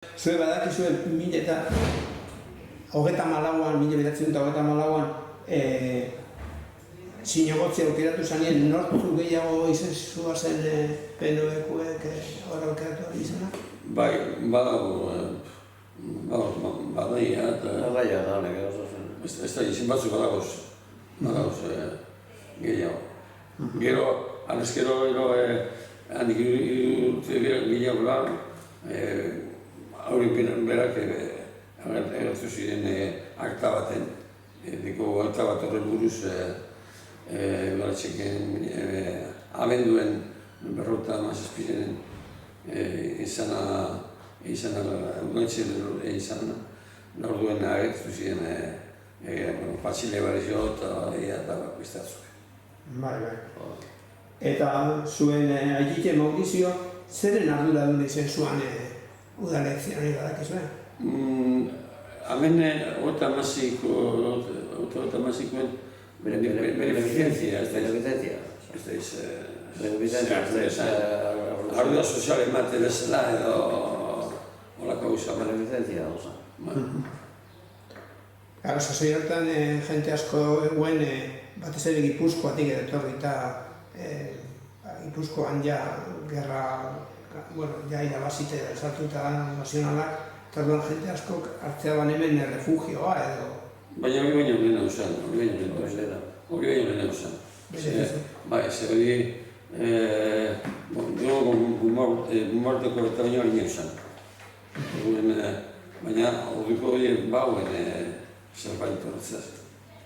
Zue badakizuen 1934an zinegotzi aukeratu zanien nortu gehiago izan zuazen PNV-kuek hor aukeratu ari izana? Bai, badaia eta... Badaia da, nire oso zen. Ez da, izin batzuk badagoz gehiago. Gero, anezkero, handik urte gehiago lan, haurik berak agertu ziren akta baten, diko akta bat horren buruz baratxeken abenduen berrota mazazpiren izana orduen agertu ziren patxile barrizio eta bakoiztatzuk. Bai. Eta zuen Aitite Maurizio, zeren arduradun izan zuen udaletzean badakizuen? Hemen otamazikoen beneficentzia. Ardura sozial emate bezala edo holako gauza. Beneficentzia da, Gara, sasoi hortan jente asko eguen batez ere Gipuzkoatik etorri eta Gipuzkoan ja gerra, ja irabazite sartuta nazionalak, eta orduan jente asko hartzea ban hemen refugioa edo... Baina hori baino lehena usan, hori baino lehena usan. Bai, ze hori, gumorteko eta baino hori usan. Baina horriko hori bauen zerbait horretzaz.